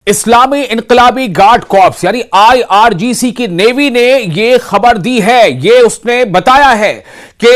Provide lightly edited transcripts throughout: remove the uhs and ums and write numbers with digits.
इस्लामी इनकलाबी guard corps यानी IRGC की navy ने यह खबर दी है, ये उसने बताया है कि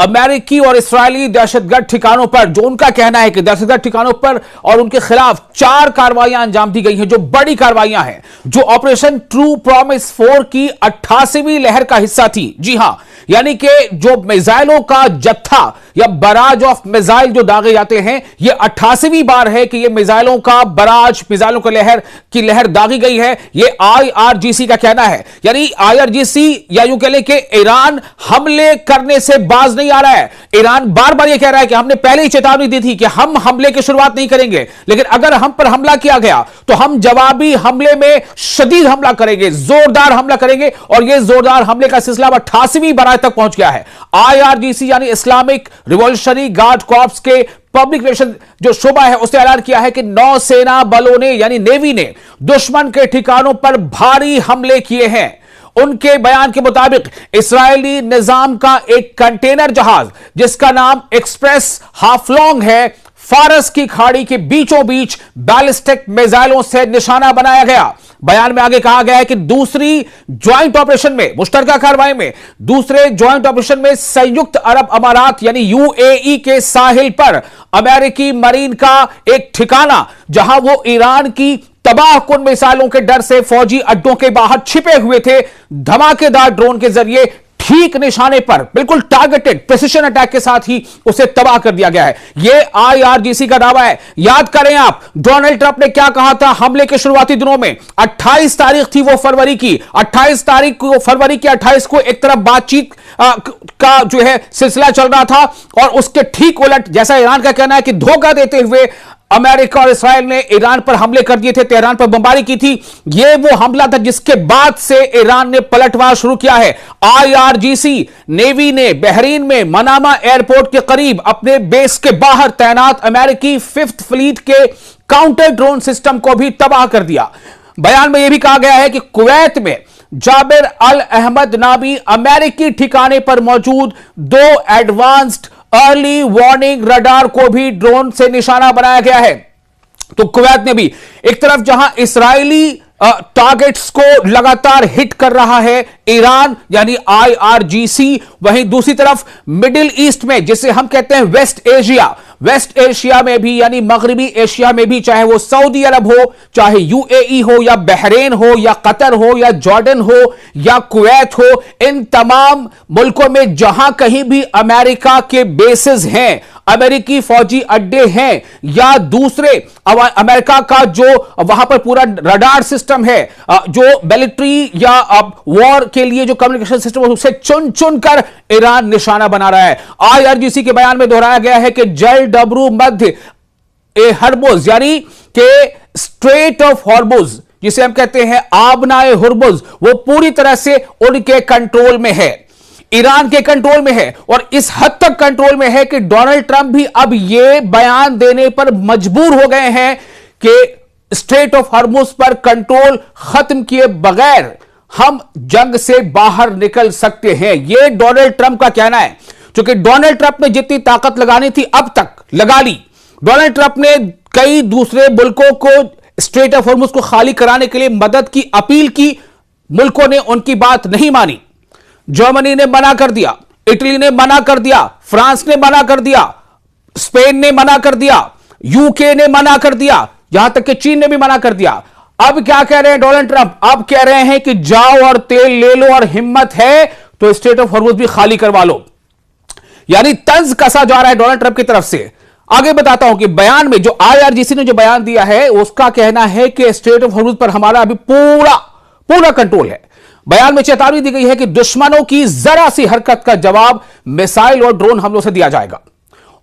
अमेरिकी और इस्राएली दहशतगर्द ठिकानों पर, जो उनका कहना है कि दहशतगर्द ठिकानों पर और उनके खिलाफ 4 कार्रवाइयां अंजाम दी गई हैं, जो बड़ी कार्रवाइयां हैं, जो ऑपरेशन ट्रू प्रॉमिस 4 की 88वीं लहर का हिस्सा थी। जी हां, यानी कि जो मिसाइलों का जत्था या बराज ऑफ मिसाइल जो दागे जाते हैं, यह 88वीं बार है कि यह मिसाइलों का बराज, मिसाइलों की लहर दागी गई है। यह आईआरजीसी का कहना है। यानी आईआरजीसी या यूं कह ले कि ईरान हमले करने से बाज नहीं आ रहा है। ईरान बार बार यह कह रहा है कि हमने पहले ही चेतावनी दी थी कि हम हमले की शुरुआत नहीं करेंगे, लेकिन अगर हम पर हमला किया गया तो हम जवाबी हमले में शदीद हमला करेंगे, जोरदार हमला करेंगे। और यह जोरदार हमले का सिलसिला 88वीं बार तक पहुंच गया है। आईआरजीसी यानी इस्लामिक रिवॉल्यूशनरी गार्ड कॉर्प्स के पब्लिक रिलेशन जो शोबा है, उसने ऐलान किया है कि नौसेना बलों ने यानी नेवी ने दुश्मन के ठिकानों पर भारी हमले किए हैं। उनके बयान के मुताबिक इस्राएली निजाम का एक कंटेनर जहाज जिसका नाम एक्सप्रेस हाफलोंग है, फारस की खाड़ी के बीचों बीच बैलिस्टिक मिसाइलों से निशाना बनाया गया। बयान में आगे कहा गया है कि दूसरी ज्वाइंट ऑपरेशन में, मुश्तरका कार्रवाई में, दूसरे ज्वाइंट ऑपरेशन में संयुक्त अरब अमारात यानी यूएई के साहिल पर अमेरिकी मरीन का एक ठिकाना, जहां वो ईरान की तबाहकुन मिसाइलों के डर से फौजी अड्डों के बाहर छिपे हुए थे, धमाकेदार ड्रोन के जरिए ठीक निशाने पर बिल्कुल टारगेटेड प्रिसिशन अटैक के साथ ही उसे तबाह कर दिया गया है। यह आईआरजीसी का दावा है। याद करें आप, डोनाल्ड ट्रंप ने क्या कहा था हमले के शुरुआती दिनों में? 28 तारीख थी वो फरवरी की, 28 तारीख को, फरवरी की 28 को एक तरफ बातचीत का जो है सिलसिला चल रहा था, और उसके ठीक उलट, जैसा ईरान का कहना है कि धोखा देते हुए अमेरिका और इस्राएल ने ईरान पर हमले कर दिए थे, तेहरान पर बमबारी की थी। यह वो हमला था जिसके बाद से ईरान ने पलटवार शुरू किया है। आईआरजीसी नेवी ने बहरीन में मनामा एयरपोर्ट के करीब अपने बेस के बाहर तैनात अमेरिकी 5th फ्लीट के काउंटर ड्रोन सिस्टम को भी तबाह कर दिया। बयान में यह भी कहा गया है कि कुवैत में जाबिर अल अहमद नामी अमेरिकी ठिकाने पर मौजूद 2 एडवांस्ड अर्ली वार्निंग रडार को भी ड्रोन से निशाना बनाया गया है। तो कुवैत में भी एक तरफ जहां इस्राएली टारगेट्स को लगातार हिट कर रहा है ईरान यानी आईआरजीसी, वहीं दूसरी तरफ मिडिल ईस्ट में, जिसे हम कहते हैं वेस्ट एशिया में भी यानी मगरबी एशिया में भी, चाहे वो सऊदी अरब हो, चाहे यूएई हो, या बहरेन हो, या कतर हो, या जॉर्डन हो, या कुवैत हो, इन तमाम मुल्कों में जहां कहीं भी अमेरिका के बेसेस हैं, अमेरिकी फौजी अड्डे हैं, या दूसरे अमेरिका का जो वहां पर पूरा रडार सिस्टम है, जो मिलिट्री या वॉर के लिए जो कम्युनिकेशन सिस्टम है, उसे चुन चुन कर ईरान निशाना बना रहा है। आईआरजीसी के बयान में दोहराया गया है कि जल डबरू मध्य हर्मुज यानी कि स्ट्रेट ऑफ हॉर्मुज, जिसे हम कहते हैं आबनाए हुर्मुज, वो पूरी तरह से उनके कंट्रोल में है, ईरान के कंट्रोल में है। और इस हद तक कंट्रोल में है कि डोनाल्ड ट्रंप भी अब यह बयान देने पर मजबूर हो गए हैं कि स्ट्रेट ऑफ हॉर्मुज पर कंट्रोल खत्म किए बगैर हम जंग से बाहर निकल सकते हैं। यह डोनाल्ड ट्रंप का कहना है, क्योंकि डोनाल्ड ट्रंप ने जितनी ताकत लगानी थी अब तक लगा ली। डोनाल्ड ट्रंप ने कई दूसरे मुल्कों को स्ट्रेट ऑफ हॉर्मुज को खाली कराने के लिए मदद की अपील की, मुल्कों ने उनकी बात नहीं मानी। जर्मनी ने मना कर दिया, इटली ने मना कर दिया, फ्रांस ने मना कर दिया, स्पेन ने मना कर दिया, यूके ने मना कर दिया, यहां तक कि चीन ने भी मना कर दिया। अब क्या कह रहे हैं डोनाल्ड ट्रंप? अब कह रहे हैं कि जाओ और तेल ले लो, और हिम्मत है तो स्ट्रेट ऑफ हॉर्मुज भी खाली करवा लो। यानी तंज कसा जा रहा है डोनाल्ड ट्रंप की तरफ से। आगे बताता हूं कि बयान में जो आईआरजीसी ने जो बयान दिया है, उसका कहना है कि स्ट्रेट ऑफ हॉर्मुज पर हमारा अभी पूरा कंट्रोल है। बयान में चेतावनी दी गई है कि दुश्मनों की जरा सी हरकत का जवाब मिसाइल और ड्रोन हमलों से दिया जाएगा।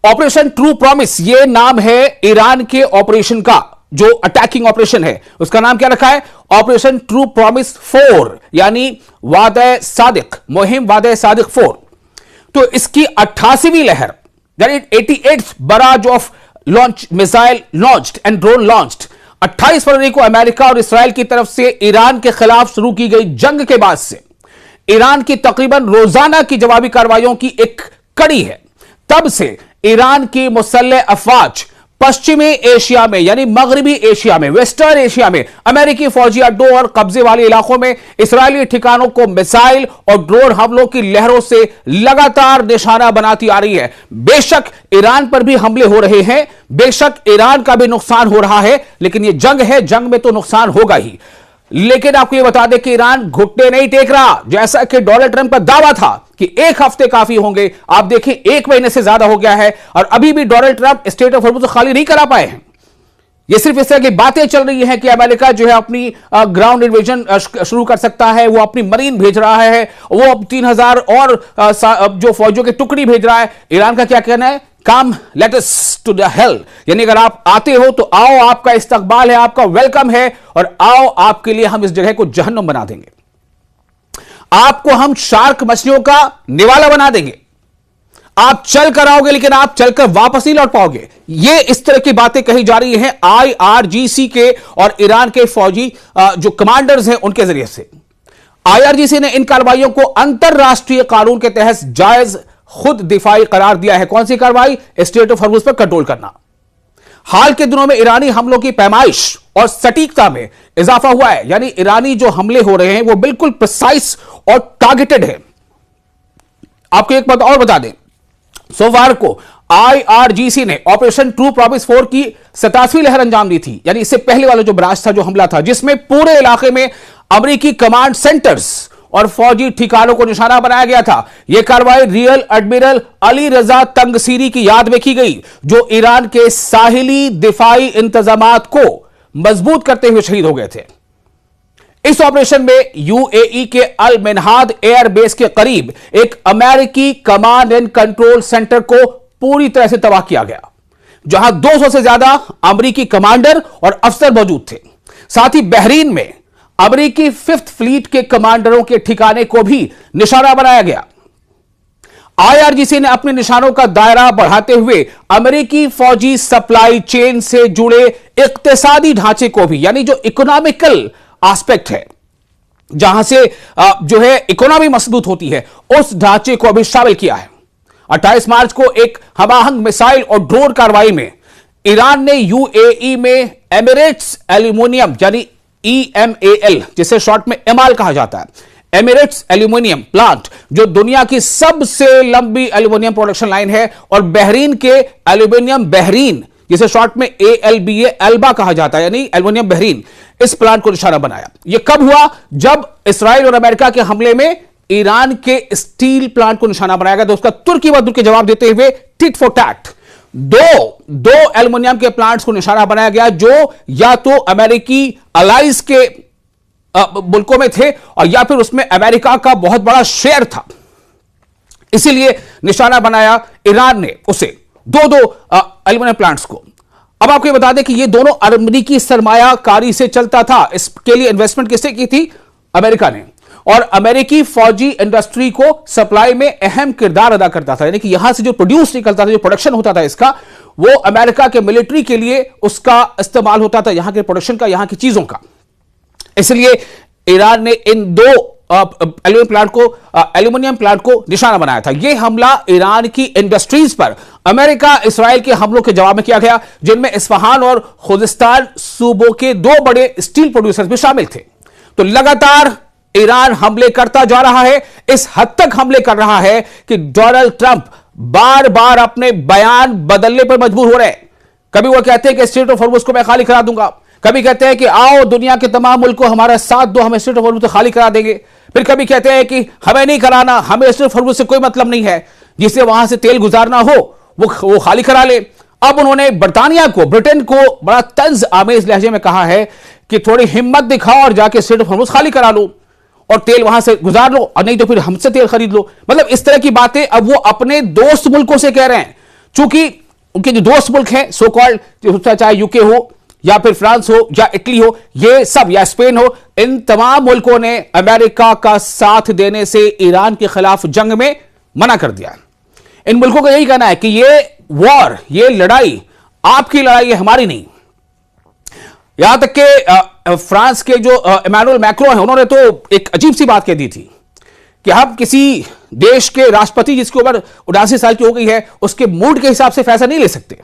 ऑपरेशन ट्रू प्रॉमिस, यह नाम है ईरान के ऑपरेशन का, जो अटैकिंग ऑपरेशन है उसका नाम क्या रखा है? ऑपरेशन ट्रू प्रॉमिस 4 यानी वादे सादिक, मुहिम वादे सादिक 4। तो इसकी 88वीं लहर यानी 88th barrage of launch missile launched and drone launched 28 फरवरी को अमेरिका और इस्राएल की तरफ से ईरान के खिलाफ शुरू की गई जंग के बाद से ईरान की तकरीबन रोजाना की जवाबी कार्रवाइयों की एक कड़ी है। तब से ईरान की मुसल्लह अफवाज पश्चिमी एशिया में यानी मगरबी एशिया में, वेस्टर्न एशिया में अमेरिकी फौजी अड्डों और कब्जे वाले इलाकों में इस्राएली ठिकानों को मिसाइल और ड्रोन हमलों की लहरों से लगातार निशाना बनाती आ रही है। बेशक ईरान पर भी हमले हो रहे हैं, बेशक ईरान का भी नुकसान हो रहा है, लेकिन यह जंग है, जंग में तो नुकसान होगा ही। लेकिन आपको यह बता दें कि ईरान घुटने नहीं टेक रहा, जैसा कि डोनाल्ड ट्रंप का दावा था कि 1 हफ्ते काफी होंगे। आप देखें 1 महीने से ज्यादा हो गया है और अभी भी Donald Trump state of Hormuz खाली नहीं करा पाए हैं। ये सिर्फ इस तरह की बातें चल रही हैं कि अमेरिका जो है अपनी ग्राउंड इन्वेजन शुरू कर सकता है, वो अपनी मरीन भेज रहा है, वो अब 3000 और जो फौजियों की टुकड़ी भेज रहा है। ईरान का क्या कहना है? Come let us to the hell, यानी अगर आप आते हो तो आओ, आपका इस्तकबाल है, आपका वेलकम है, और आओ आपके लिए हम इस जगह को जहन्नुम बना देंगे, आपको हम शार्क मछलियों का निवाला बना देंगे, आप चल कर आओगे लेकिन आप चलकर वापस नहीं लौट पाओगे। ये इस तरह की बातें कही जा रही हैं IRGC के और ईरान के फौजी जो कमांडर्स हैं उनके जरिए से। IRGC ने इन कार्रवाइयों को अंतरराष्ट्रीय कानून के तहत जायज खुद दिफाई करार दिया है। कौन सी कार्रवाई? स्टेट ऑफ हॉर्मुज़ पर कंट्रोल करना। हाल के दिनों में ईरानी हमलों की पैमाइश और सटीकता में इजाफा हुआ है, यानी ईरानी जो हमले हो रहे हैं वो बिल्कुल प्रिसाइज और टारगेटेड है। आपको एक बात और बता दें, सोमवार को IRGC ने ऑपरेशन ट्रू प्रॉमिस 4 की 87वीं लहर अंजाम दी थी, यानी इससे पहले वाला जो बराज था, जो हमला था, जिसमें पूरे इलाके में अमेरिकी कमांड सेंटर्स और फौजी ठिकानों को निशाना बनाया गया था। यह कार्रवाई रियल एडमिरल अली रजा तंगसीरी की याद में की गई, जो ईरान के साहिली दिफाई इंतजामात को मजबूत करते हुए शहीद हो गए थे। इस ऑपरेशन में UAE के अल मिनहाद एयर बेस के करीब एक अमेरिकी कमांड एंड कंट्रोल सेंटर को पूरी तरह से तबाह किया गया, जहां 200 से ज्यादा अमेरिकी कमांडर और अफसर मौजूद थे। साथ ही बहरीन में अमेरिकी 5th फ्लीट के कमांडरों के ठिकाने को भी निशाना बनाया गया। IRGC ने अपने निशानों का दायरा बढ़ाते हुए अमेरिकी फौजी सप्लाई चेन से जुड़े इक्तिसादी ढांचे को भी, यानी जो इकोनॉमिकल एस्पेक्ट है, जहां से जो है इकोनॉमी मजबूत होती है, उस ढांचे को भी शामिल किया है। 28 मार्च को एक हवाहंग मिसाइल और ड्रोन कार्रवाई में ईरान ने UAE में एमिरेट्स एल्यूमिनियम यानी EMAL, जिसे शॉर्ट में एमाल कहा जाता है, एमिरेट्स एल्यूमिनियम प्लांट, जो दुनिया की सबसे लंबी एल्यूमिनियम प्रोडक्शन लाइन है, और बहरीन के एल्यूमिनियम बहरीन, जिसे शॉर्ट में ALBA एल्बा कहा जाता है, यानी एल्यूमिनियम बहरीन, इस प्लांट को निशाना बनाया। यह कब हुआ? जब इसराइल और अमेरिका के हमले में ईरान के स्टील प्लांट को निशाना बनाया गया, तो उसका तुर्की बदुर के जवाब देते हुए टिट फॉर टैट दो एल्युमिनियम के प्लांट्स को निशाना बनाया गया, जो या तो अमेरिकी अलाइज के मुल्कों में थे और या फिर उसमें अमेरिका का बहुत बड़ा शेयर था। इसीलिए निशाना बनाया ईरान ने उसे दो एल्युमिनियम प्लांट्स को। अब आपको ये बता दें कि ये दोनों अमेरिकी सरमायाकारी से चलता था। इसके लिए इन्वेस्टमेंट किसने की थी? अमेरिका ने। और अमेरिकी फौजी इंडस्ट्री को सप्लाई में अहम किरदार अदा करता था, यानी कि यहां से जो प्रोड्यूस निकलता था, जो प्रोडक्शन होता था इसका, वो अमेरिका के मिलिट्री के लिए उसका इस्तेमाल होता था, यहां के प्रोडक्शन का, यहां की चीजों का। इसलिए ईरान ने इन दो एल्यूमिनियम प्लांट को निशाना बनाया था। यह हमला ईरान की इंडस्ट्रीज पर अमेरिका इसराइल के हमलों के जवाब में किया गया, जिनमें इस्फहान और खुजिस्तान सूबों के दो बड़े स्टील प्रोड्यूसर्स भी शामिल थे। तो लगातार ईरान हमले करता जा रहा है, इस हद तक हमले कर रहा है कि डोनाल्ड ट्रंप बार बार अपने बयान बदलने पर मजबूर हो रहे हैं। कभी वो कहते हैं कि स्ट्रेट ऑफ हॉर्मुज़ को मैं खाली करा दूंगा, कभी कहते हैं कि आओ दुनिया के तमाम मुल्क को हमारा साथ दो, हम स्ट्रेट ऑफ हॉर्मुज़ खाली करा देंगे, फिर कभी कहते हैं कि हमें नहीं कराना, हमें स्ट्रेट ऑफ हॉर्मुज़ से कोई मतलब नहीं है, जिसे वहां से तेल गुजारना हो वो खाली करा ले। अब उन्होंने ब्रिटेन को बड़ा तंज आमेज लहजे में कहा है कि थोड़ी हिम्मत दिखाओ और जाके स्ट्रेट ऑफ हॉर्मुज़ खाली करा लो और तेल वहां से गुजार लो, और नहीं तो फिर हमसे तेल खरीद लो। मतलब इस तरह की बातें अब वो अपने दोस्त मुल्कों से कह रहे हैं, चूंकि उनके जो दोस्त मुल्क हैं सो कॉल्ड, चाहे यूके हो या फिर फ्रांस हो या इटली हो, ये सब, या स्पेन हो, इन तमाम मुल्कों ने अमेरिका का साथ देने से ईरान के खिलाफ जंग में मना कर दिया। इन मुल्कों का यही कहना है कि ये वॉर, ये लड़ाई आपकी लड़ाई है, हमारी नहीं। यहां तक कि फ्रांस के जो इमैनुअल मैक्रो हैं, उन्होंने तो एक अजीब सी बात कह दी थी कि हम किसी देश के राष्ट्रपति जिसकी उम्र 79 साल की हो गई है, उसके मूड के हिसाब से फैसला नहीं ले सकते।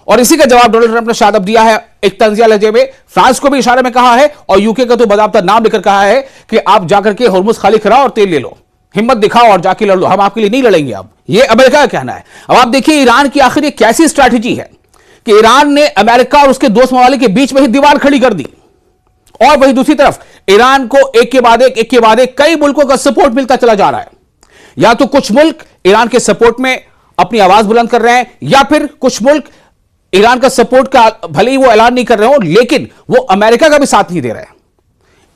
और इसी का जवाब डोनाल्ड ट्रंप ने शायद अब दिया है एक तंजिया लहजे में। फ्रांस को भी इशारे में कहा है और यूके का तो बाकायदा नाम लेकर कहा है कि आप जाकर के हुर्मुज़ खाली कराओ और तेल ले लो, हिम्मत दिखाओ और जाके लड़ लो, हम आपके लिए नहीं लड़ेंगे। अब ये अमेरिका का कहना है। अब आप देखिए ईरान की आखिर ये कैसी स्ट्रैटेजी है कि ईरान ने अमेरिका और उसके दोस्त ममालिक के बीच में ही दीवार खड़ी कर दी, और वहीं दूसरी तरफ ईरान को एक के बाद एक कई मुल्कों का सपोर्ट मिलता चला जा रहा है। या तो कुछ मुल्क ईरान के सपोर्ट में अपनी आवाज बुलंद कर रहे हैं, या फिर कुछ मुल्क ईरान का सपोर्ट का भले ही वो ऐलान नहीं कर रहे हो, लेकिन वो अमेरिका का भी साथ नहीं दे रहे हैं।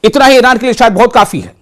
इतना ही ईरान के लिए शायद बहुत काफी है।